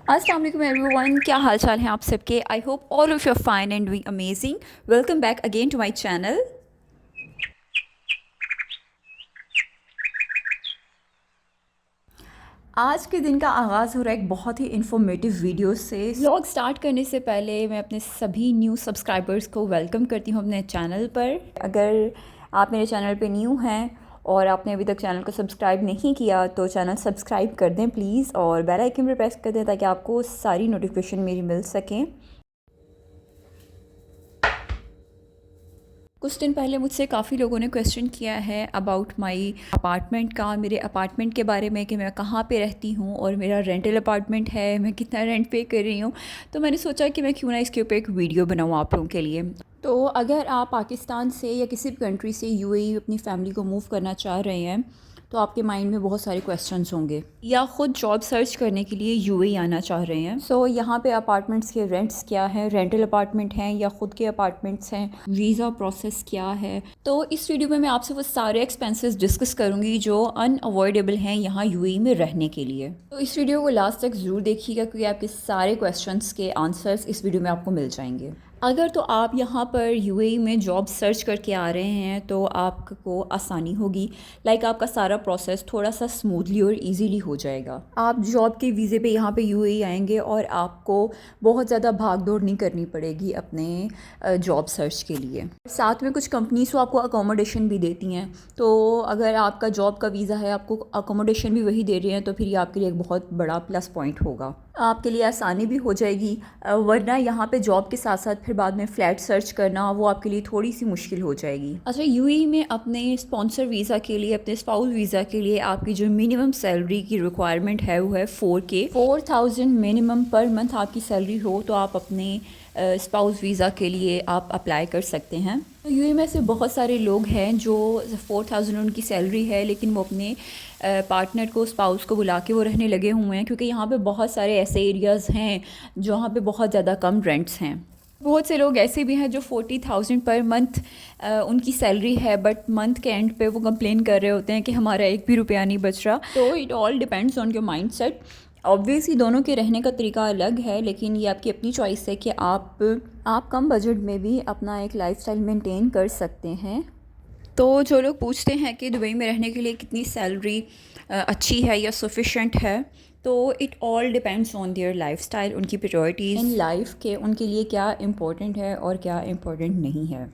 अस्सलाम वालेकुम एवरीवन, क्या हाल चाल है आप सबके। I hope all of you fine and doing amazing. Welcome back again to my channel. आज के दिन का आगाज़ हो रहा है एक बहुत ही इन्फॉर्मेटिव वीडियो से। व्लॉग स्टार्ट करने से पहले मैं अपने सभी न्यू सब्सक्राइबर्स को वेलकम करती हूँ अपने चैनल पर। अगर आप मेरे चैनल पे न्यू हैं और आपने अभी तक चैनल को सब्सक्राइब नहीं किया तो चैनल सब्सक्राइब कर दें प्लीज़, और बेल आइकन पर प्रेस कर दें ताकि आपको सारी नोटिफिकेशन मेरी मिल सकें। कुछ दिन पहले मुझसे काफ़ी लोगों ने क्वेश्चन किया है अबाउट माई अपार्टमेंट का, मेरे अपार्टमेंट के बारे में कि मैं कहाँ पे रहती हूँ और मेरा रेंटल अपार्टमेंट है, मैं कितना रेंट पे कर रही हूँ। तो मैंने सोचा कि मैं क्यों ना इसके ऊपर एक वीडियो बनाऊँ आप लोगों के लिए। तो अगर आप पाकिस्तान से या किसी भी कंट्री से यूएई अपनी फैमिली को मूव करना चाह रहे हैं तो आपके माइंड में बहुत सारे क्वेश्चंस होंगे, या ख़ुद जॉब सर्च करने के लिए यूएई आना चाह रहे हैं। सो यहाँ पे अपार्टमेंट्स के रेंट्स क्या हैं, रेंटल अपार्टमेंट हैं या ख़ुद के अपार्टमेंट्स हैं, वीज़ा प्रोसेस क्या है। तो इस वीडियो में मैं आपसे वो सारे एक्सपेंसेस डिस्कस करूँगी जो अनअवॉइडेबल हैं यहाँ यूएई में रहने के लिए। तो इस वीडियो को लास्ट तक ज़रूर देखिएगा क्योंकि आपके सारे क्वेश्चन के आंसर्स इस वीडियो में आपको मिल जाएंगे। अगर तो आप यहाँ पर यूएई में जॉब सर्च करके आ रहे हैं तो आपको आसानी होगी, लाइक आपका सारा प्रोसेस थोड़ा सा स्मूथली और इजीली हो जाएगा। आप जॉब के वीज़े पे यहाँ पे यूएई आएंगे और आपको बहुत ज़्यादा भाग दौड़ नहीं करनी पड़ेगी अपने जॉब सर्च के लिए। साथ में कुछ कंपनीज तो आपको अकोमोडेशन भी देती हैं, तो अगर आपका जॉब का वीज़ा है आपको अकोमोडेशन भी वही दे रहे हैं तो फिर ये आपके लिए एक बहुत बड़ा प्लस पॉइंट होगा, आपके लिए आसानी भी हो जाएगी। वरना यहाँ पे जॉब के साथ साथ फिर बाद में फ़्लैट सर्च करना वो आपके लिए थोड़ी सी मुश्किल हो जाएगी। अच्छा, यूएई में अपने स्पॉन्सर वीज़ा के लिए, अपने स्पाउस वीज़ा के लिए आपकी जो मिनिमम सैलरी की रिक्वायरमेंट है वो है 4,000 मिनिमम पर मंथ आपकी सैलरी हो तो आप अपने स्पाउस वीज़ा के लिए आप अप्लाई कर सकते हैं। तो यूएई में से बहुत सारे लोग हैं जो 4,000 उनकी सैलरी है लेकिन वो अपने पार्टनर को, स्पाउस को बुला के वो रहने लगे हुए हैं क्योंकि यहाँ पे बहुत सारे ऐसे एरियाज़ हैं जहाँ पे बहुत ज़्यादा कम रेंट्स हैं। बहुत से लोग ऐसे भी हैं जो 40,000 पर मंथ उनकी सैलरी है बट मंथ के एंड पे वो कंप्लेन कर रहे होते हैं कि हमारा एक भी रुपया नहीं बच रहा। तो it all depends on your mind set. Obviously दोनों के रहने का तरीका अलग है लेकिन ये आपकी अपनी चॉइस है कि आप कम बजट में भी अपना एक लाइफस्टाइल मेंटेन कर सकते हैं। तो जो लोग पूछते हैं कि दुबई में रहने के लिए कितनी सैलरी अच्छी है या सफिशेंट है, तो it all depends on their lifestyle, उनकी प्रायोरिटीज़ इन लाइफ के उनके लिए क्या इम्पोर्टेंट है और क्या इम्पोर्टेंट नहीं है।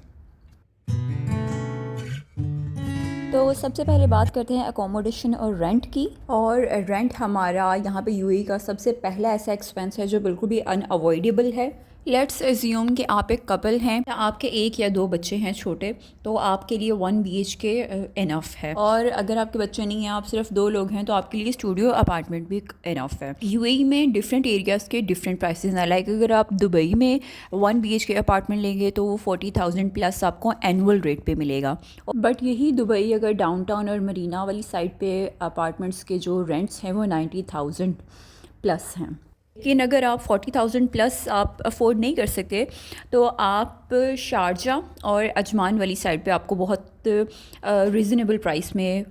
तो सबसे पहले बात करते हैं अकोमोडेशन और रेंट की। और रेंट हमारा यहाँ पे यूएई का सबसे पहला ऐसा एक्सपेंस है जो बिल्कुल भी अनअवॉइडेबल है। लेट्स एज्यूम कि आप एक कपल हैं या आपके एक या दो बच्चे हैं छोटे, तो आपके लिए 1 BHK इनफ है। और अगर आपके बच्चे नहीं हैं, आप सिर्फ 2 लोग हैं, तो आपके लिए स्टूडियो अपार्टमेंट भी इनफ है। यूएई में डिफरेंट एरियाज़ के डिफरेंट प्राइसेस हैं। लाइक अगर आप दुबई में 1 BHK अपार्टमेंट लेंगे तो वो 40,000 प्लस आपको एनुअल रेट पे मिलेगा। बट यही दुबई अगर डाउनटाउन और मरीना वाली साइड पे अपार्टमेंट्स के जो रेंट्स हैं वो 90,000 प्लस हैं। लेकिन अगर आप 40,000 प्लस आप अफोर्ड नहीं कर सकते तो आप शारजा और अजमान वाली साइड पे आपको बहुत रीज़नेबल प्राइस में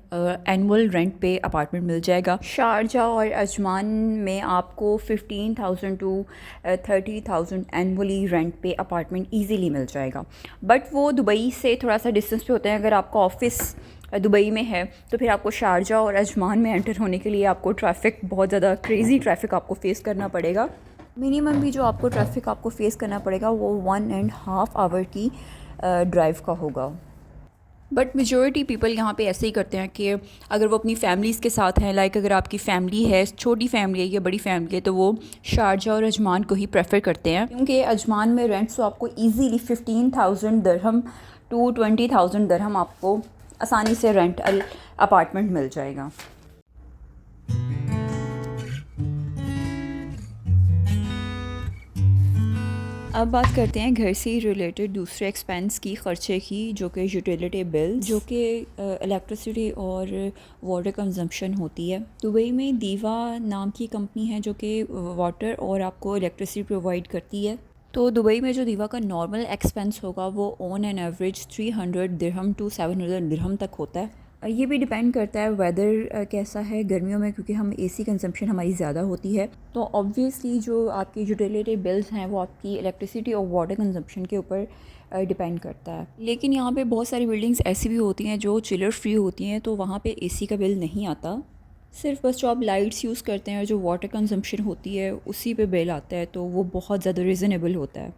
एनुअल रेंट पे अपार्टमेंट मिल जाएगा। शारजा और अजमान में आपको 15,000 टू 30,000 एनुअली रेंट पे अपार्टमेंट ईजीली मिल जाएगा। बट वो दुबई से थोड़ा सा डिस्टेंस पे होते हैं। अगर आपका ऑफिस दुबई में है तो फिर आपको शारजा और अजमान में एंटर होने के लिए आपको ट्रैफ़िक, बहुत ज़्यादा क्रेज़ी ट्रैफ़िक आपको फ़ेस करना पड़ेगा। मिनिमम भी जो आपको ट्रैफ़िक आपको फ़ेस करना पड़ेगा वो 1.5 आवर की ड्राइव का होगा। बट मेजॉरिटी पीपल यहाँ पे ऐसे ही करते हैं कि अगर वो अपनी फैमिलीज़ के साथ हैं, लाइक अगर आपकी फ़ैमिली है, छोटी फैमिली है या बड़ी फैमिली है, तो वो शारजा और अजमान को ही प्रेफर करते हैं क्योंकि अजमान में रेंट्स तो आपको ईजीली 15,000 दिरहम टू 20,000 दिरहम आपको आसानी से रेंट अपार्टमेंट मिल जाएगा। अब बात करते हैं घर से रिलेटेड दूसरे एक्सपेंस की, ख़र्चे की, जो कि यूटिलिटी बिल, जो कि इलेक्ट्रिसिटी और वाटर कंजम्पशन होती है। दुबई में दीवा नाम की कंपनी है जो कि वाटर और आपको इलेक्ट्रिसिटी प्रोवाइड करती है। तो दुबई में जो दीवा का नॉर्मल एक्सपेंस होगा वो on an average 300 dirham to 700 dirham तक होता है। ये भी डिपेंड करता है वेदर कैसा है गर्मियों में, क्योंकि हम एसी कंजम्पशन हमारी ज़्यादा होती है, तो ऑब्वियसली जो आपकी यूटिलिटी बिल्स हैं वो आपकी इलेक्ट्रिसिटी और वाटर कंजम्पशन के ऊपर डिपेंड करता है। लेकिन यहाँ पे बहुत सारी बिल्डिंग्स ऐसी भी होती हैं जो चिलर फ्री होती हैं, तो वहाँ पे एसी का बिल नहीं आता। सिर्फ बस जो आप लाइट्स यूज़ करते हैं और जो वाटर कंजम्पशन होती है उसी पे बिल आता है, तो वो बहुत ज़्यादा रीज़नेबल होता है।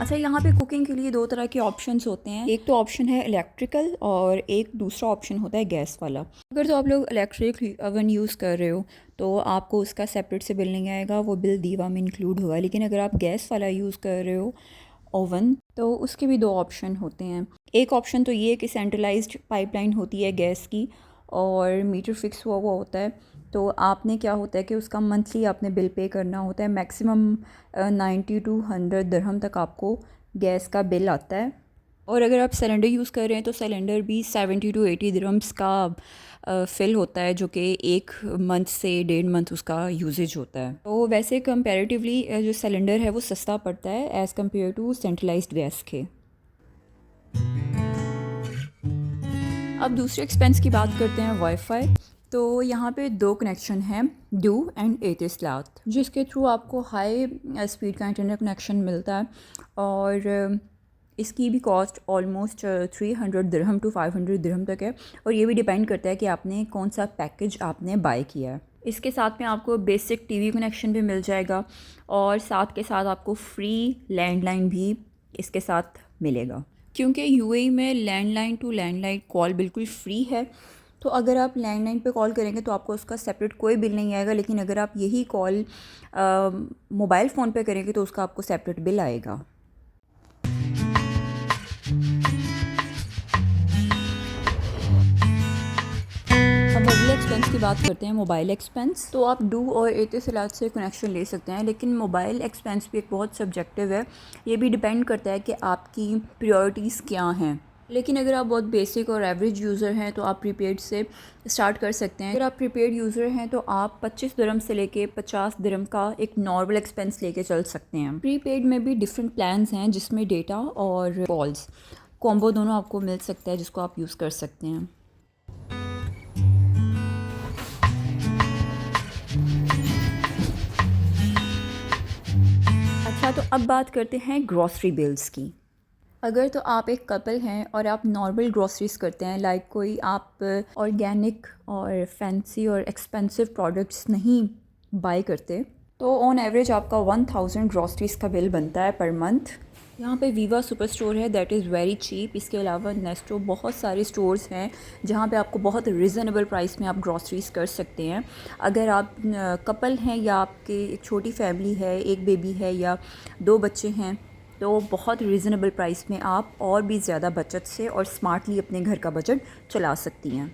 अच्छा, यहाँ पे कुकिंग के लिए दो तरह के ऑप्शंस होते हैं। एक तो ऑप्शन है इलेक्ट्रिकल और एक दूसरा ऑप्शन होता है गैस वाला। अगर तो आप लोग इलेक्ट्रिक ओवन यूज़ कर रहे हो तो आपको उसका सेपरेट से बिल नहीं आएगा, वो बिल दीवा में इंक्लूड होगा। लेकिन अगर आप गैस वाला यूज़ कर रहे हो ओवन, तो उसके भी दो ऑप्शन होते हैं। एक ऑप्शन तो ये कि सेंट्रलाइज्ड पाइपलाइन होती है गैस की और मीटर फिक्स हुआ हुआ होता है, तो आपने क्या होता है कि उसका मंथली आपने बिल पे करना होता है। मैक्सिमम 90 टू 100 दिरहम तक आपको गैस का बिल आता है। और अगर आप सिलेंडर यूज़ कर रहे हैं तो सिलेंडर भी 70 टू 80 दिरहम्स का फ़िल होता है, जो कि 1 मंथ से 1.5 मंथ उसका यूजेज होता है। तो वैसे कंपैरेटिवली जो सिलेंडर है वो सस्ता पड़ता है as compare to centralised gas के। अब दूसरे एक्सपेंस की बात करते हैं, वाईफाई। तो यहाँ पे दो कनेक्शन हैं, डू एंड एतिसलात, जिसके थ्रू आपको हाई स्पीड का इंटरनेट कनेक्शन मिलता है। और इसकी भी कॉस्ट ऑलमोस्ट 300 दिरहम टू 500 दिरहम तक है, और ये भी डिपेंड करता है कि आपने कौन सा पैकेज आपने बाय किया है। इसके साथ में आपको बेसिक टीवी कनेक्शन भी मिल जाएगा, और साथ के साथ आपको फ्री लैंडलाइन भी इसके साथ मिलेगा। क्योंकि यूएई में लैंडलाइन टू लैंडलाइन कॉल बिल्कुल फ्री है, तो अगर आप लैंडलाइन पे कॉल करेंगे तो आपको उसका सेपरेट कोई बिल नहीं आएगा। लेकिन अगर आप यही कॉल मोबाइल फ़ोन पे करेंगे तो उसका आपको सेपरेट बिल आएगा। अब अगले एक्सपेंस की बात करते हैं, मोबाइल एक्सपेंस। तो आप डू और एतिसलात से कनेक्शन ले सकते हैं, लेकिन मोबाइल एक्सपेंस भी एक बहुत सब्जेक्टिव है। ये भी डिपेंड करता है कि आपकी प्रायोरिटीज़ क्या हैं। लेकिन अगर आप बहुत बेसिक और एवरेज यूज़र हैं तो आप प्रीपेड से स्टार्ट कर सकते हैं। अगर आप प्रीपेड यूज़र हैं तो आप 25 दिरहम से लेके 50 दिरहम का एक नॉर्मल एक्सपेंस लेके चल सकते हैं। प्रीपेड में भी डिफरेंट प्लान्स हैं जिसमें डेटा और कॉल्स कॉम्बो दोनों आपको मिल सकता है, जिसको आप यूज़ कर सकते हैं। अच्छा, तो अब बात करते हैं ग्रॉसरी बिल्स की। अगर तो आप एक कपल हैं और आप नॉर्मल ग्रॉसरीज करते हैं, लाइक कोई आप ऑर्गेनिक और फैंसी और एक्सपेंसिव प्रोडक्ट्स नहीं बाय करते, तो ऑन एवरेज आपका 1000 ग्रॉसरीज का बिल बनता है पर मंथ। यहाँ पे वीवा सुपर स्टोर है, दैट इज़ वेरी चीप। इसके अलावा नेस्टो, बहुत सारे स्टोर्स हैं जहाँ पे आपको बहुत रिजनेबल प्राइस में आप ग्रॉसरीज कर सकते हैं। अगर आप कपल हैं या आपके एक छोटी फैमिली है, एक बेबी है या 2 बच्चे हैं, तो बहुत रीज़नेबल प्राइस में आप और भी ज़्यादा बचत से और स्मार्टली अपने घर का बजट चला सकती हैं।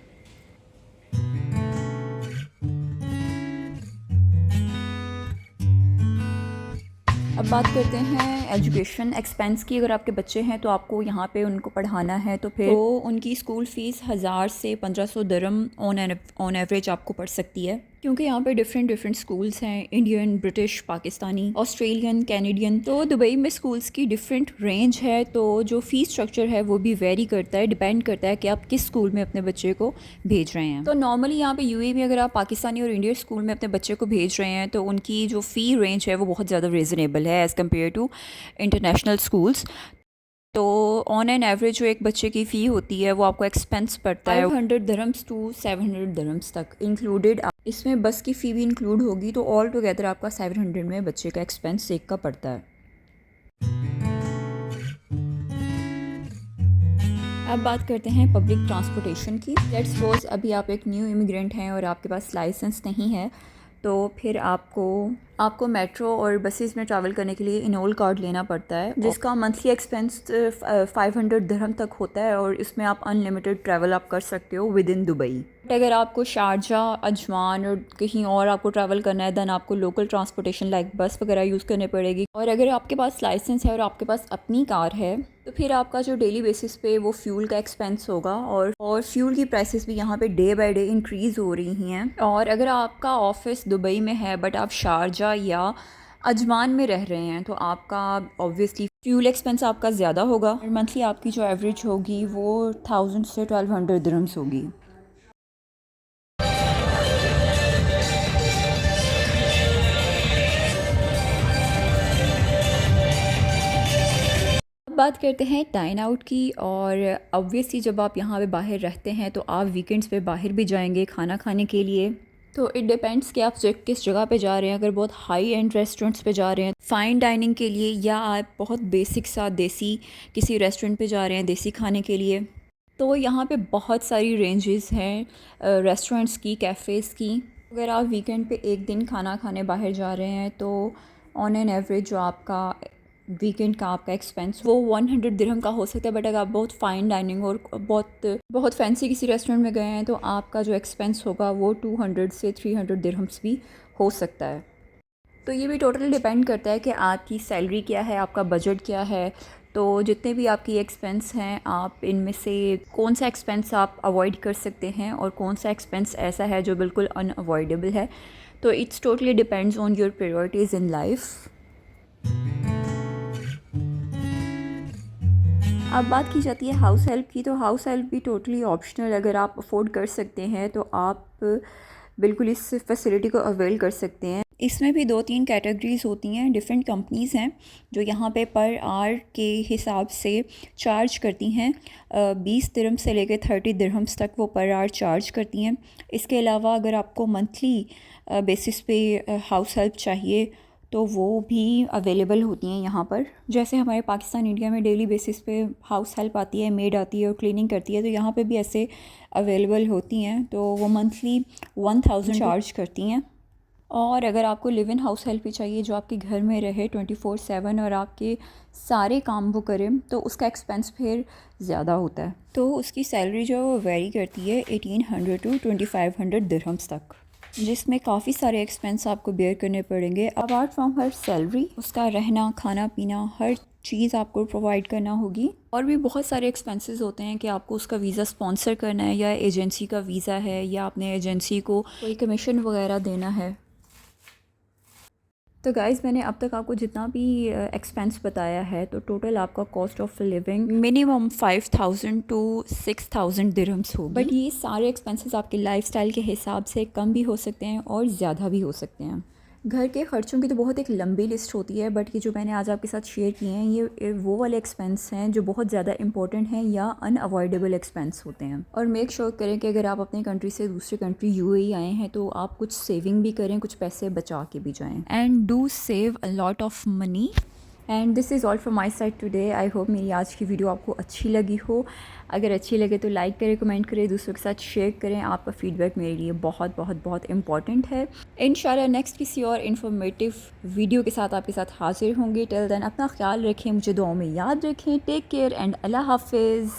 अब बात करते हैं एजुकेशन एक्सपेंस की। अगर आपके बच्चे हैं तो आपको यहाँ पे उनको पढ़ाना है, तो फिर तो उनकी स्कूल फ़ीस 1000 से 1500 दिरहम ऑन एवरेज आपको पड़ सकती है। क्योंकि यहाँ पे डिफरेंट स्कूल्स हैं, Indian, British, Pakistani, Australian, Canadian. तो दुबई में स्कूल्स की डिफरेंट रेंज है, तो जो फ़ीस स्ट्रक्चर है वो भी वेरी करता है, डिपेंड करता है कि आप किस स्कूल में अपने बच्चे को भेज रहे हैं। तो नॉर्मली यहाँ पे यूएई में अगर आप पाकिस्तानी और इंडियन स्कूल में अपने बच्चे को भेज रहे हैं तो उनकी जो फ़ी रेंज है वो बहुत ज़्यादा रीज़नेबल है as compare to international schools. तो ऑन एन एवरेज जो एक बच्चे की फ़ी होती है वो आपको एक्सपेंस पड़ता है 500 दिरहम्स टू 700 दिरहम्स तक इंक्लूडेड। इसमें बस की फ़ी भी इंक्लूड होगी, तो ऑल टुगेदर आपका 700 में बच्चे का एक्सपेंस एक का पड़ता है। अब बात करते हैं पब्लिक ट्रांसपोर्टेशन की। लेट्स सपोज अभी आप एक न्यू इमिग्रेंट हैं और आपके पास लाइसेंस नहीं है, तो फिर आपको मेट्रो और बसेस में ट्रैवल करने के लिए इनोल कार्ड लेना पड़ता है, जिसका मंथली एक्सपेंस 500 दिरहम तक होता है, और इसमें आप अनलिमिटेड ट्रैवल आप कर सकते हो विद इन दुबई। अगर आपको शारजा, अजमान और कहीं और आपको ट्रैवल करना है, देन आपको लोकल ट्रांसपोर्टेशन लाइक बस वगैरह यूज़ करनी पड़ेगी। और अगर आपके पास लाइसेंस है और आपके पास अपनी कार है, तो फिर आपका जो डेली बेसिस पे वो फ्यूल का एक्सपेंस होगा, और फ्यूल की प्राइसेस भी यहाँ पे डे बाय डे इंक्रीज़ हो रही हैं। और अगर आपका ऑफिस दुबई में है बट आप शारजा या अजमान में रह रहे हैं, तो आपका ऑब्वियसली फ्यूल एक्सपेंस आपका ज़्यादा होगा और मंथली आपकी जो एवरेज होगी वो 1000 से 1200 दिरहम्स होगी। अब बात करते हैं डाइन आउट की। और ऑब्वियसली जब आप यहाँ पे बाहर रहते हैं तो आप वीकेंड्स पे बाहर भी जाएंगे खाना खाने के लिए। तो इट डिपेंड्स कि आप किस जगह पे जा रहे हैं। अगर बहुत हाई एंड रेस्टोरेंट्स पे जा रहे हैं फ़ाइन डाइनिंग के लिए, या आप बहुत बेसिक सा देसी किसी रेस्टोरेंट पे जा रहे हैं देसी खाने के लिए, तो यहाँ पे बहुत सारी रेंजेस हैं रेस्टोरेंट्स की, कैफ़ेज़ की। अगर आप वीकेंड पे एक दिन खाना खाने बाहर जा रहे हैं तो ऑन एन एवरेज जो आपका वीकेंड का आपका एक्सपेंस वो 100 दिरहम का हो सकता है। बट अगर आप बहुत फ़ाइन डाइनिंग और बहुत बहुत फैंसी किसी रेस्टोरेंट में गए हैं तो आपका जो एक्सपेंस होगा वो 200 से 300 दिरहम्स भी हो सकता है। तो ये भी टोटली डिपेंड करता है कि आपकी सैलरी क्या है, आपका बजट क्या है। तो जितने भी आपकी एक्सपेंस हैं आप इनमें से कौन सा एक्सपेंस आप अवॉइड कर सकते हैं और कौन सा एक्सपेंस ऐसा है जो बिल्कुल अनअवॉइडेबल है। तो it's totally depends on your priorities in life. अब बात की जाती है हाउस हेल्प की। तो हाउस हेल्प भी टोटली ऑप्शनल, अगर आप अफोर्ड कर सकते हैं तो आप बिल्कुल इस फैसिलिटी को अवेल कर सकते हैं। इसमें भी 2-3 कैटेगरीज़ होती हैं। डिफरेंट कंपनीज़ हैं जो यहाँ पे पर आवर के हिसाब से चार्ज करती हैं। 20 दिरहम से लेकर 30 दिरहम्स तक वो पर आवर चार्ज करती हैं। इसके अलावा अगर आपको मंथली बेसिस पे हाउस हेल्प चाहिए तो वो भी अवेलेबल होती हैं यहाँ पर। जैसे हमारे पाकिस्तान इंडिया में डेली बेसिस पे हाउस हेल्प आती है, मेड आती है और क्लीनिंग करती है, तो यहाँ पे भी ऐसे अवेलेबल होती हैं। तो वो मंथली 1000 चार्ज करती हैं। और अगर आपको लिव इन हाउस हेल्प भी चाहिए जो आपके घर में रहे 24/7 और आपके सारे काम वो करे, तो उसका एक्सपेंस फिर ज़्यादा होता है। तो उसकी सैलरी जो है वो वेरी करती है 1800 टू 2500 दिरहम्स तक, जिसमें काफ़ी सारे एक्सपेंस आपको बेयर करने पड़ेंगे। अपार्ट फ्रॉम हर सैलरी उसका रहना खाना पीना हर चीज़ आपको प्रोवाइड करना होगी। और भी बहुत सारे एक्सपेंसेस होते हैं कि आपको उसका वीज़ा स्पॉन्सर करना है, या एजेंसी का वीज़ा है, या आपने एजेंसी को कोई कमीशन वगैरह देना है। तो गाइज़ मैंने अब तक आपको जितना भी एक्सपेंस बताया है तो टोटल आपका cost of living minimum 5000 to 6000 dirhams होगी। बट ये सारे एक्सपेंसेस आपके लाइफस्टाइल के हिसाब से कम भी हो सकते हैं और ज़्यादा भी हो सकते हैं। घर के ख़र्चों की तो बहुत एक लंबी लिस्ट होती है, बट ये जो मैंने आज आपके साथ शेयर किए हैं ये वो वाले एक्सपेंस हैं जो बहुत ज़्यादा इंपॉर्टेंट हैं या अनअवॉइडेबल एक्सपेंस होते हैं। और मेक श्योर करें कि अगर आप अपनी कंट्री से दूसरी कंट्री यूएई आए हैं तो आप कुछ सेविंग भी करें, कुछ पैसे बचा के भी जाएँ, and do save a lot of money. And this is all from my side today. I hope मेरी आज की वीडियो आपको अच्छी लगी हो। अगर अच्छी लगे तो लाइक करें, कमेंट करें, दूसरों के साथ शेयर करें। आपका फ़ीडबैक मेरे लिए बहुत बहुत बहुत इंपॉर्टेंट है। इंशाल्लाह नेक्स्ट किसी और इन्फॉर्मेटिव वीडियो के साथ आपके साथ हाजिर होंगे। टिल देन अपना ख्याल रखें, मुझे दुआओं में याद रखें। टेक केयर एंड अल्लाह हाफिज़।